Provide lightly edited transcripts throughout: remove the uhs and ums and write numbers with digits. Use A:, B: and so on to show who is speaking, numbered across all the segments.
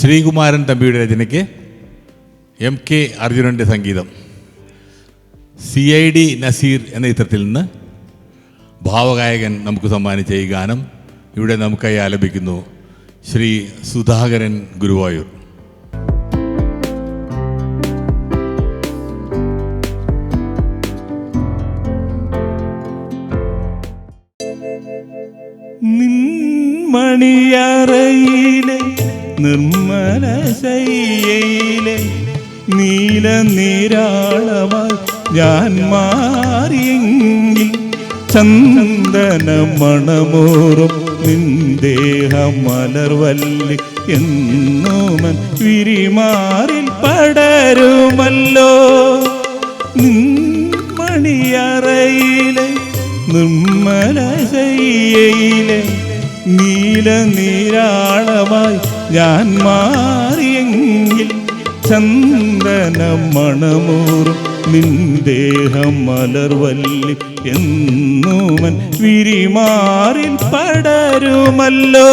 A: ശ്രീകുമാരൻ തമ്പിയുടെ രചനയ്ക്ക് MK അർജുനൻ്റെ സംഗീതം. CID നസീർ എന്ന ചിത്രത്തിൽ നിന്ന് ഭാവഗായകൻ നമുക്ക് സമ്മാനിച്ച ഈ ഗാനം ഇവിടെ നമുക്കായി ആലപിക്കുന്നു ശ്രീ സുധാകരൻ ഗുരുവായൂർ.
B: നിൻമണിയറയിലെ നിർമ്മല ശയ്യയിലെ നീല നീരാളമായി ഞാൻ മാറിയെങ്കിൽ ചന്ദന മണമോറും നിന്ദേഹം മലർവല്ലി എന്നോമൻ വിരിമാറിൽ പടരുമല്ലോ. നിൻമണിയറയിലെ നിർമ്മല ശയ്യയിലെ നീല നീരാളമായി ഞാൻ മാറിയെങ്കിൽ ചന്ദന മണമൂറും നിന്ദേഹം മലർവല്ലി എന്നോമൻ വിരിമാറിൽ പടരുമല്ലോ.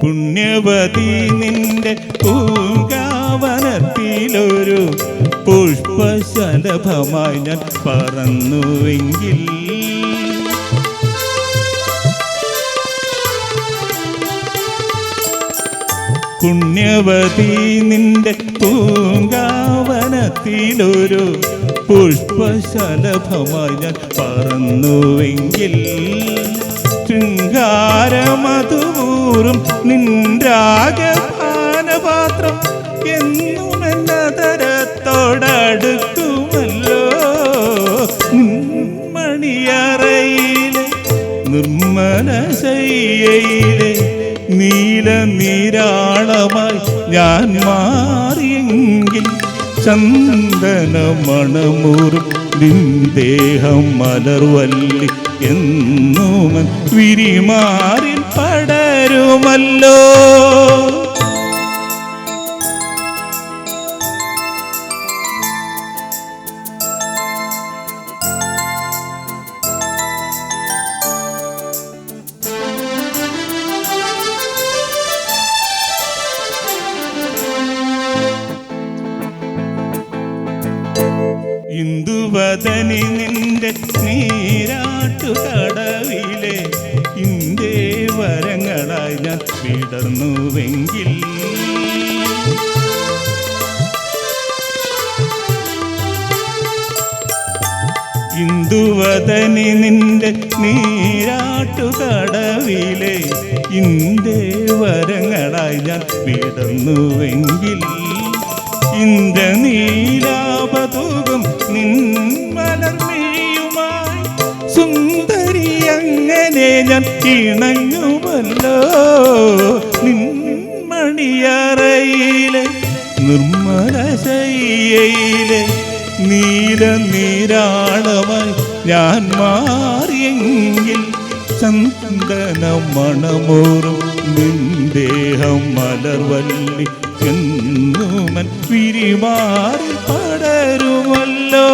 B: പുണ്യവതി നിന്റെ പൂങ്കാവനത്തിലൊരു പുഷ്പശലഭമായി ഞാൻ പറന്നുവെങ്കിൽ പുണ്യവതി നിന്റെ പൂങ്കാവനത്തിലൊരു പുഷ്പശലഭമായി ഞാൻ പറന്നുവെങ്കിൽ ശൃംഗാരമധുപൂറും നിൻരാഗപാനപാത്രം എന്നും എന്നതരത്തോടടുക്കുമല്ലോ. മണിയറയിലെ നിർമ്മല ശയ്യയിലെ നീല നീരാളമായി ഞാൻ മാറിയെങ്കിൽ ചന്ദന മണമൂറും നിന്ദേഹം മലർവല്ലി എന്നോമൻ വിരിമാറിൽ പടരുമല്ലോ. ഇന്ദുവദനി നിന്റെ നീരാട്ടുകടവിലെ ഇന്ദേ വരങ്ങളായി ഞാൻ വിടർന്നുവെങ്കിൽ ഇന്ദുവദനി നിന്റെ നീരാട്ടുകടവിലെ ഇന്ദേ വരങ്ങളായി ഞാൻ വിടർന്നുവെങ്കിൽ ഇന്ദ്രനീലാപതൂകും നിൻമലർമിഴിയുമായി സുന്ദരി അങ്ങനെ ഞാൻ ഇണങ്ങുമല്ലോ. നിൻമണിയറയിലെ നിർമ്മല ശയ്യയിലെ നീല നീരാളമായി ഞാൻ മാറിയെങ്കിൽ ചന്ദന മണമോറും നിന്ദേഹം മലർവല്ലി എന്നോമൻ വിരിമാറിൽ പടരുമല്ലോ.